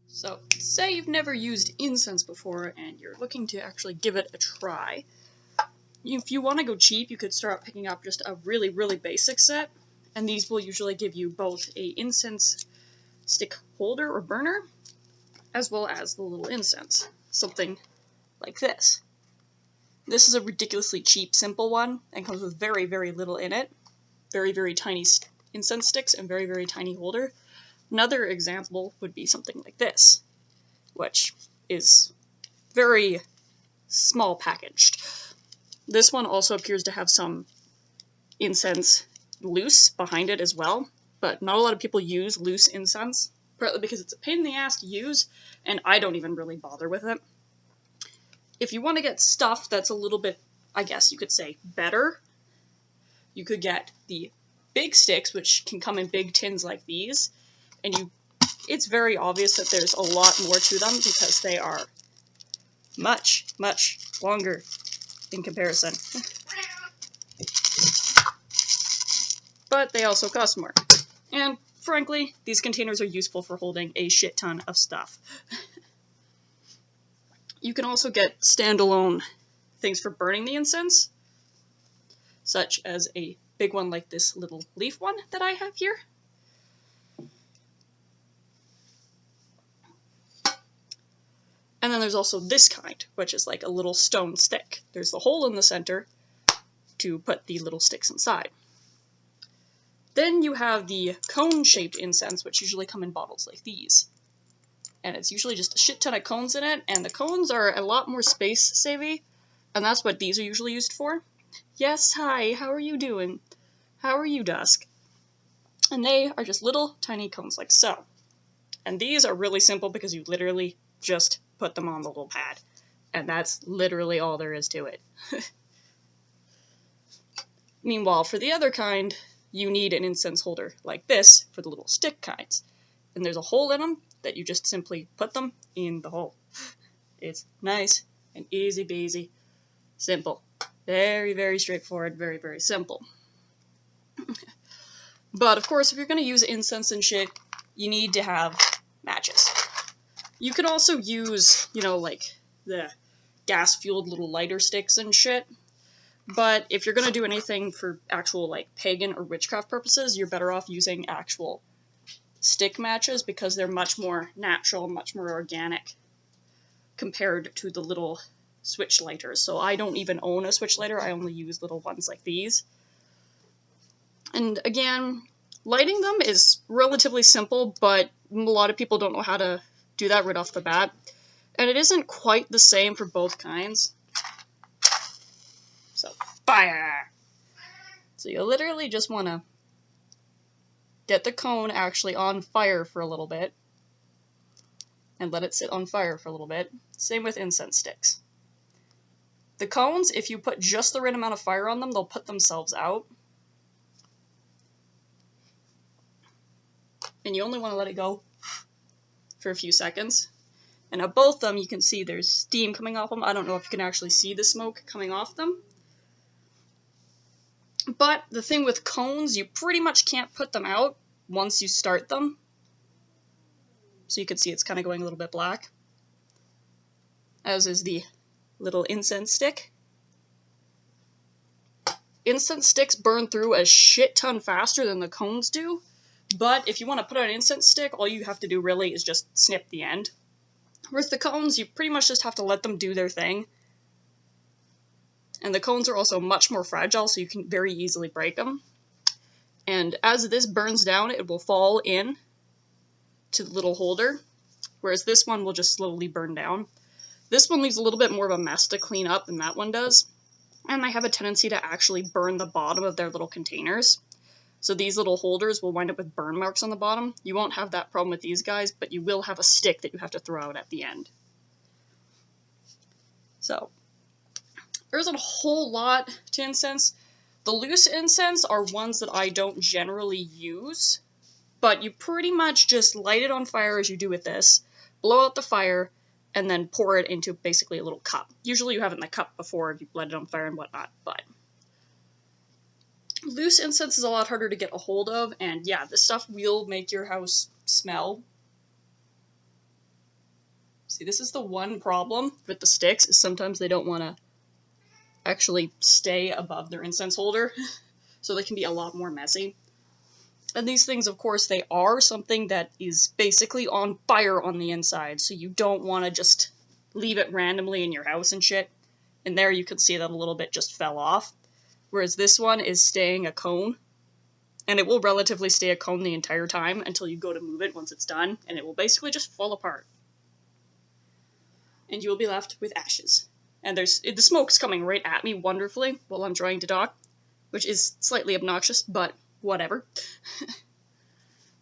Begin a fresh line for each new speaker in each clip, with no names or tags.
So, say you've never used incense before and you're looking to actually give it a try. If you want to go cheap, you could start picking up just a really, really basic set, and these will usually give you both a incense stick holder or burner, as well as the little incense. Something like this. This is a ridiculously cheap, simple one, and comes with very, very little in it. Very, very tiny incense sticks and very, very tiny holder. Another example would be something like this, which is very small packaged. This one also appears to have some incense loose behind it as well, but not a lot of people use loose incense, partly because it's a pain in the ass to use, and I don't even really bother with it. If you want to get stuff that's a little bit, I guess you could say, better, you could get the big sticks, which can come in big tins like these, and it's very obvious that there's a lot more to them because they are much, much longer in comparison. But they also cost more. And frankly, these containers are useful for holding a shit ton of stuff. You can also get standalone things for burning the incense, such as a big one like this little leaf one that I have here. And then there's also this kind, which is like a little stone stick. There's the hole in the center to put the little sticks inside. Then you have the cone-shaped incense, which usually come in bottles like these. And it's usually just a shit ton of cones in it, and the cones are a lot more space-savvy, and that's what these are usually used for. Yes, hi, how are you doing? How are you, Dusk? And they are just little tiny cones like so. And these are really simple because you literally just put them on the little pad. And that's literally all there is to it. Meanwhile, for the other kind, you need an incense holder like this for the little stick kinds. And there's a hole in them that you just simply put them in the hole. It's nice and easy peasy. Simple. Very, very straightforward, very, very simple. But of course, if you're going to use incense and shit, you need to have matches. You could also use, like the gas-fueled little lighter sticks and shit. But if you're going to do anything for actual, like, pagan or witchcraft purposes, you're better off using actual stick matches because they're much more natural, much more organic compared to the little switch lighters. So I don't even own a switch lighter, I only use little ones like these. And again, lighting them is relatively simple, but a lot of people don't know how to do that right off the bat. And it isn't quite the same for both kinds. So, fire! So you literally just want to get the cone actually on fire for a little bit, and let it sit on fire for a little bit. Same with incense sticks. The cones, if you put just the right amount of fire on them, they'll put themselves out. And you only want to let it go for a few seconds. And at both of them, you can see there's steam coming off them. I don't know if you can actually see the smoke coming off them. But the thing with cones, you pretty much can't put them out once you start them. So you can see it's kind of going a little bit black. As is the little incense stick. Incense sticks burn through a shit ton faster than the cones do. But if you want to put out an incense stick, all you have to do really is just snip the end. With the cones, you pretty much just have to let them do their thing. And the cones are also much more fragile, so you can very easily break them. And as this burns down, it will fall in to the little holder, whereas this one will just slowly burn down. This one leaves a little bit more of a mess to clean up than that one does. And they have a tendency to actually burn the bottom of their little containers. So these little holders will wind up with burn marks on the bottom. You won't have that problem with these guys, but you will have a stick that you have to throw out at the end. So there isn't a whole lot to incense. The loose incense are ones that I don't generally use, but you pretty much just light it on fire as you do with this, blow out the fire, and then pour it into basically a little cup. Usually you have it in the cup before you've lit it on fire and whatnot, but loose incense is a lot harder to get a hold of, and yeah, this stuff will make your house smell See, this is the one problem with the sticks, is sometimes they don't want to actually stay above their incense holder, so they can be a lot more messy. And these things, of course, they are something that is basically on fire on the inside, so you don't want to just leave it randomly in your house and shit. And there you can see that a little bit just fell off. Whereas this one is staying a cone, and it will relatively stay a cone the entire time until you go to move it once it's done, and it will basically just fall apart. And you will be left with ashes. And the smoke's coming right at me wonderfully while I'm trying to talk, which is slightly obnoxious, but whatever.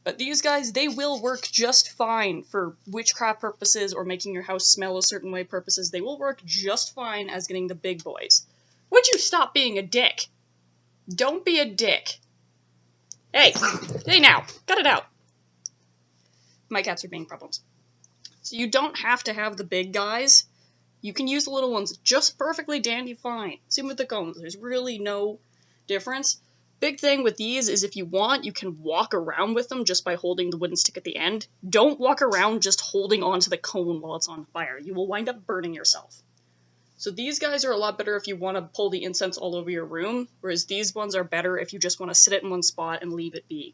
But these guys, they will work just fine for witchcraft purposes or making your house smell a certain way purposes. They will work just fine as getting the big boys. Would you stop being a dick? Don't be a dick. Hey, hey now, cut it out. My cats are being problems. So you don't have to have the big guys. You can use the little ones just perfectly dandy fine. Same with the cones. There's really no difference. Big thing with these is if you want, you can walk around with them just by holding the wooden stick at the end. Don't walk around just holding onto the cone while it's on fire. You will wind up burning yourself. So these guys are a lot better if you want to pull the incense all over your room, whereas these ones are better if you just want to sit it in one spot and leave it be.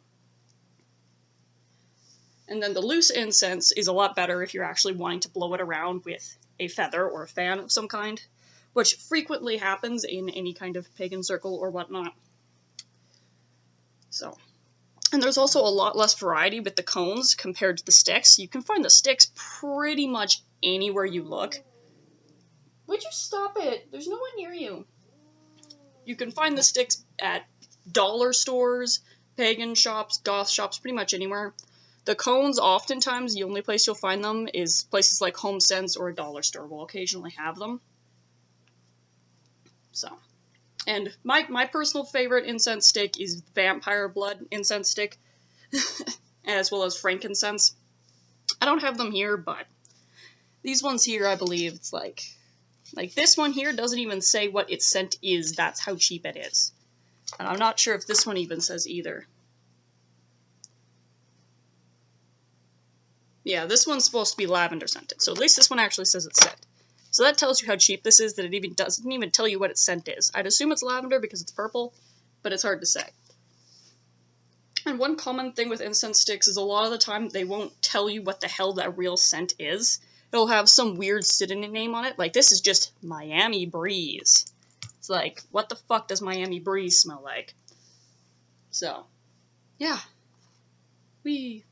And then the loose incense is a lot better if you're actually wanting to blow it around with a feather or a fan of some kind, which frequently happens in any kind of pagan circle or whatnot. So, and there's also a lot less variety with the cones compared to the sticks. You can find the sticks pretty much anywhere you look. Would you stop it? There's no one near you. You can find the sticks at dollar stores, pagan shops, goth shops, pretty much anywhere. The cones, oftentimes, the only place you'll find them is places like Home Sense or a dollar store will occasionally have them. So, and my personal favorite incense stick is Vampire Blood incense stick, as well as frankincense. I don't have them here, but these ones here, I believe, it's like this one here doesn't even say what its scent is. That's how cheap it is. And I'm not sure if this one even says either. Yeah, this one's supposed to be lavender scented, so at least this one actually says it's scent. So that tells you how cheap this is, that it even doesn't even tell you what its scent is. I'd assume it's lavender because it's purple, but it's hard to say. And one common thing with incense sticks is a lot of the time they won't tell you what the hell that real scent is. It'll have some weird synonym name on it, like this is just Miami Breeze. It's like, what the fuck does Miami Breeze smell like? So, yeah. Whee!